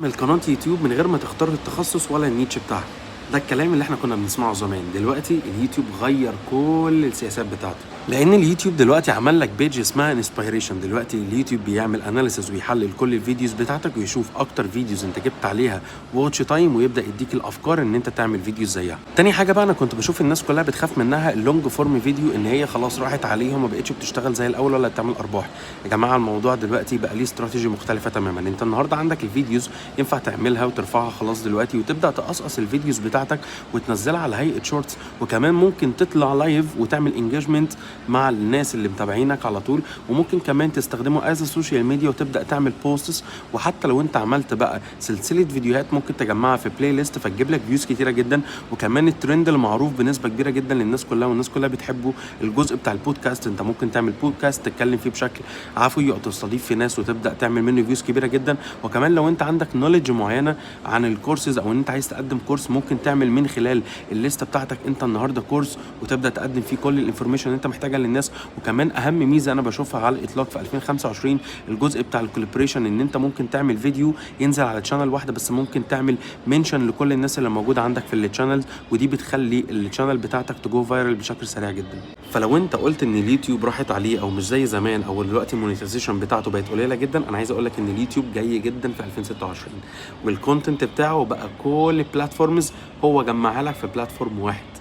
تعمل قناة يوتيوب من غير ما تختار التخصص ولا النيتش بتاعها. ده الكلام اللي احنا كنا بنسمعه زمان. دلوقتي اليوتيوب غير كل السياسات بتاعته، لان اليوتيوب دلوقتي عمل لك بيج اسمها انسبيريشن. دلوقتي اليوتيوب بيعمل اناليسيس ويحلل كل الفيديوز بتاعتك ويشوف اكتر فيديوز انت جبت عليها واتش تايم، ويبدا يديك الافكار ان انت تعمل فيديوز زيها. تاني حاجه بقى، انا كنت بشوف الناس كلها بتخاف منها اللونج فورم فيديو، ان هي خلاص راحت عليها وما بقتش بتشتغل زي الاول ولا بتعمل ارباح. يا جماعه الموضوع دلوقتي بقى ليه استراتيجي مختلفه تماما. انت النهارده عندك الفيديوز ينفع تعملها وترفعها خلاص دلوقتي، وتبدا تقصقص الفيديوز بتاعتك وتنزلها على هيئه شورتس، وكمان ممكن تطلع لايف وتعمل انجيجمنت مع الناس اللي متابعينك على طول، وممكن كمان تستخدمه از سوشيال ميديا وتبدا تعمل بوستس. وحتى لو انت عملت بقى سلسله فيديوهات ممكن تجمعها في بلاي ليست فتجيب لك فيوز كتيره جدا. وكمان الترند المعروف بنسبه كبيره جدا للناس كلها، والناس كلها بتحبه، الجزء بتاع البودكاست. انت ممكن تعمل بودكاست تتكلم فيه بشكل عفوي او تستضيف في ناس وتبدا تعمل منه فيوز كبيره جدا. وكمان لو انت عندك نوليدج معينه عن الكورسز او ان انت عايز تقدم كورس، ممكن تعمل من خلال الليسته بتاعتك انت النهارده كورس وتبدا تقدم فيه كل الانفورميشن اللي انت محتاجها للناس. وكمان اهم ميزه انا بشوفها على الاطلاق في 2025 الجزء بتاع الكولابريشن، ان انت ممكن تعمل فيديو ينزل على تشانل واحده بس ممكن تعمل منشن لكل الناس اللي موجوده عندك في التشانل، ودي بتخلي التشانل بتاعتك تجو فايرال بشكل سريع جدا. فلو انت قلت ان اليوتيوب راحت عليه او مش زي زمان او دلوقتي المونيتايزيشن بتاعته بقت قليله جدا، انا عايز اقول لك ان اليوتيوب جاي جدا في 2026، والكونتنت بتاعه بقى كل البلاتفورمز هو جمعها لك في بلاتفورم واحد.